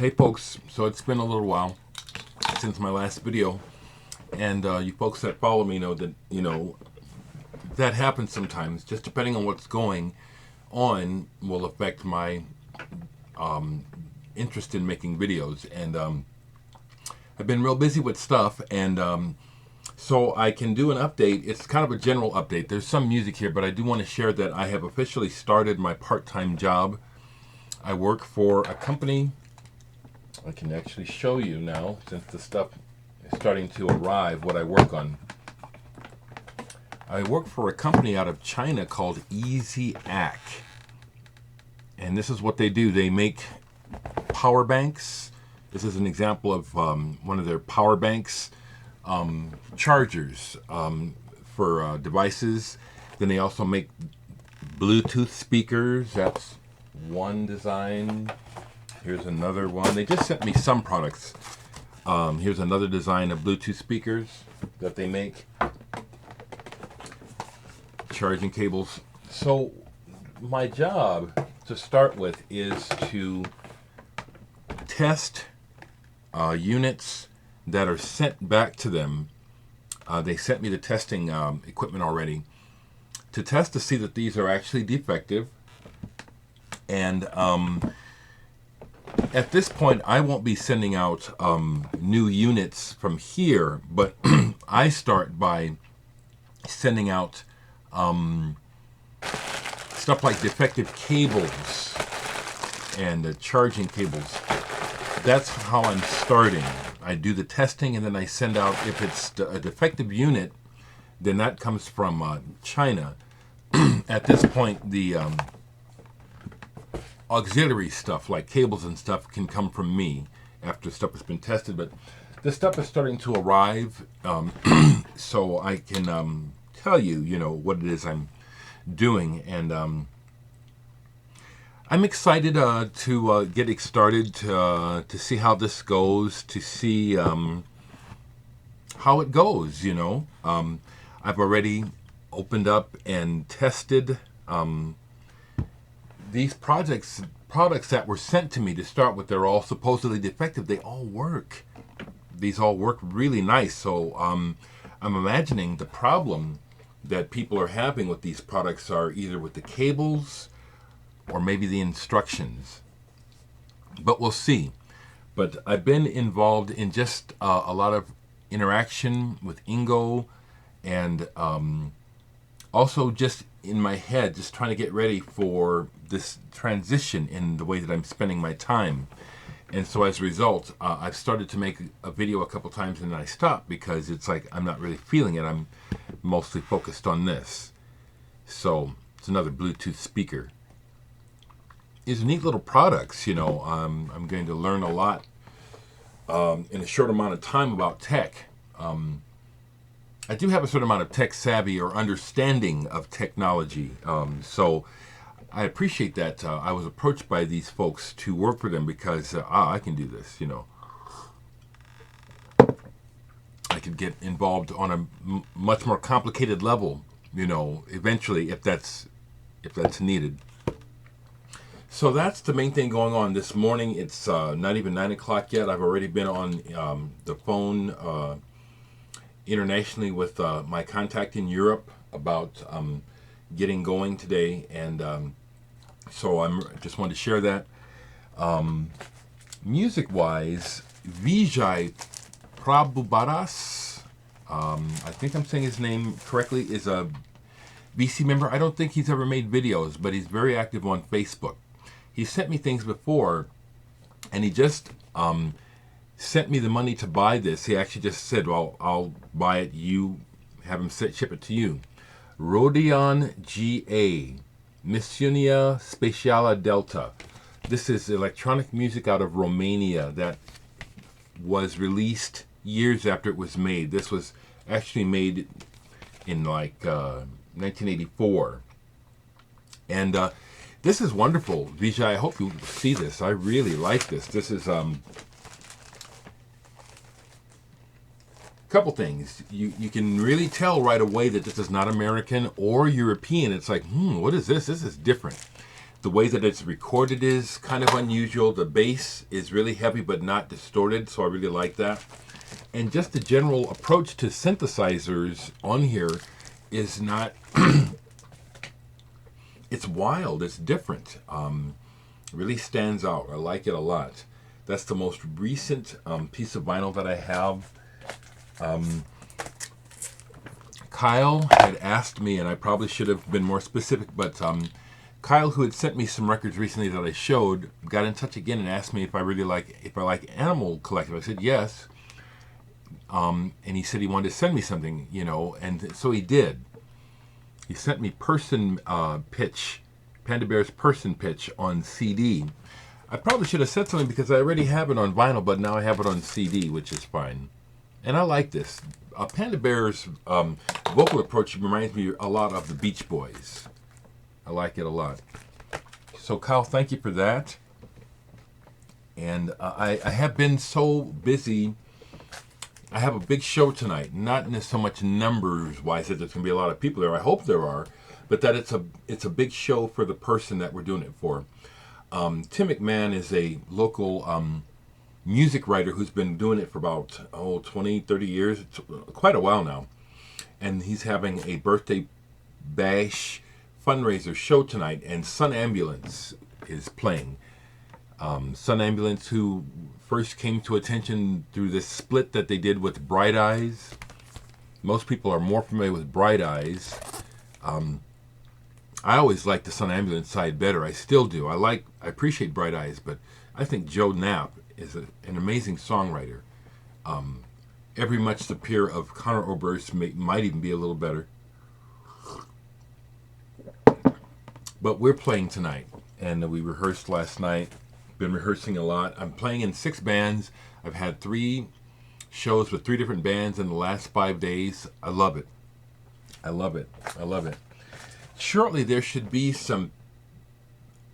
Hey folks, so it's been a little while since my last video, and you folks that follow me know that, that happens sometimes. Just depending on what's going on will affect my interest in making videos. And I've been real busy with stuff, and so I can do an update. It's kind of a general update. There's some music here, but I do want to share that I have officially started my part-time job. I work for a company. I can actually show you now, since the stuff is starting to arrive, what I work on. I work for a company out of China called EasyAC. And this is what they do. They make power banks. This is an example of one of their power banks, chargers for devices. Then they also make Bluetooth speakers. That's one design. Here's another one. They just sent me some products. Here's another design of Bluetooth speakers that they make. Charging cables. So my job to start with is to test units that are sent back to them. They sent me the testing equipment already to test to see that these are actually defective. And at this point, I won't be sending out new units from here, but I start by sending out stuff like defective cables and charging cables. That's how I'm starting. I do the testing, and then I send out, if it's a defective unit, then that comes from China. At this point, the auxiliary stuff like cables and stuff can come from me after stuff has been tested, but this stuff is starting to arrive, so I can tell you, what it is I'm doing. And I'm excited to get it started, to see how this goes, to see how it goes. I've already opened up and tested these products that were sent to me to start with. They're all supposedly defective. They all work. These all work really nice. So I'm imagining the problem that people are having with these products are either with the cables or maybe the instructions. But we'll see. But I've been involved in just a lot of interaction with Ingo, and also just in my head, just trying to get ready for this transition in the way that I'm spending my time. And so as a result, I've started to make a video a couple times, and then I stopped because it's like I'm not really feeling it. I'm mostly focused on this. So it's another Bluetooth speaker. These are neat little products. I'm going to learn a lot in a short amount of time about tech. I do have a certain amount of tech savvy or understanding of technology, so I appreciate that. I was approached by these folks to work for them because I can do this. I could get involved on a much more complicated level, eventually, if that's needed. So that's the main thing going on this morning. It's not even 9 o'clock yet. I've already been on the phone internationally with my contact in Europe about getting going today, and so I'm just wanted to share that. Music-wise, Vijay Prabhubaras, I think I'm saying his name correctly, is a VC member. I don't think he's ever made videos, but he's very active on Facebook. He sent me things before, and he just sent me the money to buy this. He actually just said, well, I'll buy it, you have him ship it to you. Rodion GA, Misiunia Speciala Delta. This is electronic music out of Romania that was released years after it was made. This was actually made in 1984. And this is wonderful, Vijay. I hope you see this. I really like this. This is couple things. You can really tell right away that this is not American or European. It's like, what is this? This is different. The way that it's recorded is kind of unusual. The bass is really heavy but not distorted, so I really like that. And just the general approach to synthesizers on here is not, it's wild, it's different. Really stands out. I like it a lot. That's the most recent piece of vinyl that I have. Kyle had asked me, and I probably should have been more specific, but Kyle, who had sent me some records recently that I showed, got in touch again and asked me if I like Animal Collective. I said yes. And he said he wanted to send me something, and so he did. He sent me Pitch, Panda Bear's Person Pitch on CD. I probably should have said something because I already have it on vinyl, but now I have it on CD, which is fine. And I like this. Panda Bear's vocal approach reminds me a lot of the Beach Boys. I like it a lot. So Kyle, thank you for that. And I have been so busy. I have a big show tonight. Not in so much numbers-wise that there's going to be a lot of people there. I hope there are. But that it's a big show for the person that we're doing it for. Tim McMahon is a local music writer who's been doing it for about 20, 30 years, quite a while now. And he's having a birthday bash fundraiser show tonight, and Sun Ambulance is playing. Sun Ambulance, who first came to attention through this split that they did with Bright Eyes. Most people are more familiar with Bright Eyes. I always liked the Sun Ambulance side better. I still do. I appreciate Bright Eyes, but I think Joe Knapp is an amazing songwriter. Every much the peer of Conor Oberst, might even be a little better. But we're playing tonight, and we rehearsed last night. Been rehearsing a lot. I'm playing in 6 bands. I've had 3 shows with 3 different bands in the last 5 days. I love it. I love it. I love it. Shortly, there should be some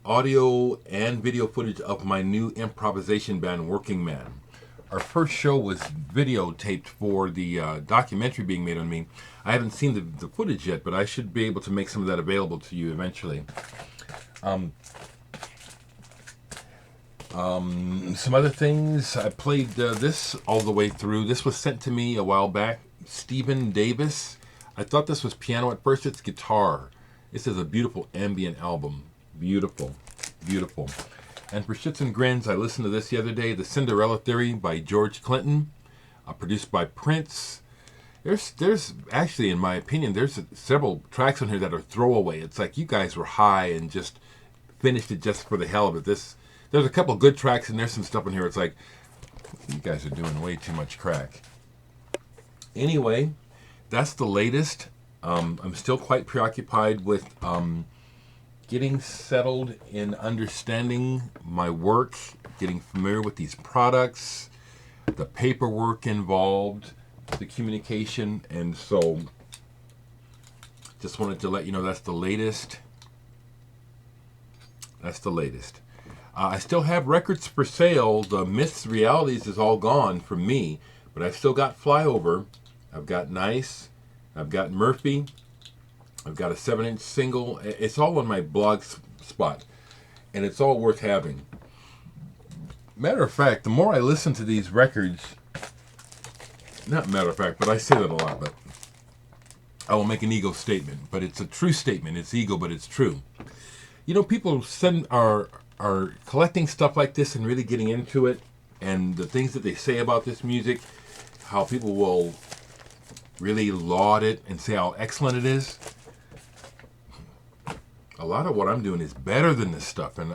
audio and video footage of my new improvisation band, Working Man. Our first show was videotaped for the documentary being made on me. I haven't seen the footage yet, but I should be able to make some of that available to you eventually. Some other things. I played this all the way through. This was sent to me a while back. Stephen Davis. I thought this was piano at first. It's guitar. This is a beautiful ambient album. Beautiful. Beautiful. And for shits and grins, I listened to this the other day, The Cinderella Theory by George Clinton, produced by Prince. There's actually, in my opinion, there's several tracks on here that are throwaway. It's like you guys were high and just finished it just for the hell of it. There's a couple good tracks and there's some stuff in here. It's like, you guys are doing way too much crack. Anyway, that's the latest. I'm still quite preoccupied with getting settled in understanding my work, getting familiar with these products, the paperwork involved, the communication, and so just wanted to let you know that's the latest. That's the latest. I still have records for sale. The Myths Realities is all gone from me, but I've still got Flyover. I've got Nice. I've got Murphy. I've got a 7-inch single. It's all on my blog spot, and it's all worth having. Matter of fact, the more I listen to these records, not matter of fact, but I say that a lot, but I will make an ego statement, but it's a true statement. It's ego, but it's true. You know, people are collecting stuff like this and really getting into it, and the things that they say about this music, how people will really laud it and say how excellent it is. A lot of what I'm doing is better than this stuff, and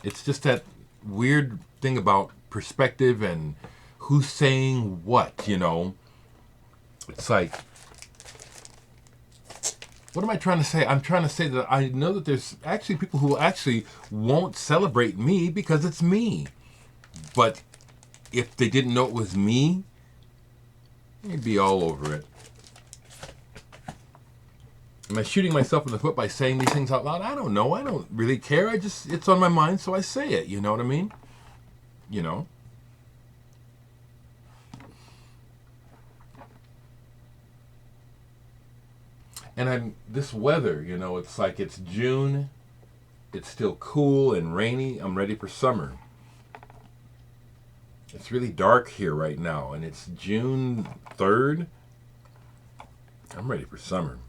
it's just that weird thing about perspective and who's saying what. It's like, what am I trying to say? I'm trying to say that I know that there's actually people who actually won't celebrate me because it's me. But if they didn't know it was me, they'd be all over it. Am I shooting myself in the foot by saying these things out loud? I don't know. I don't really care. It's on my mind, so I say it. You know what I mean? And this weather, it's like it's June, It's still cool and rainy. I'm ready for summer. It's really dark here right now, and it's June 3rd. I'm ready for summer.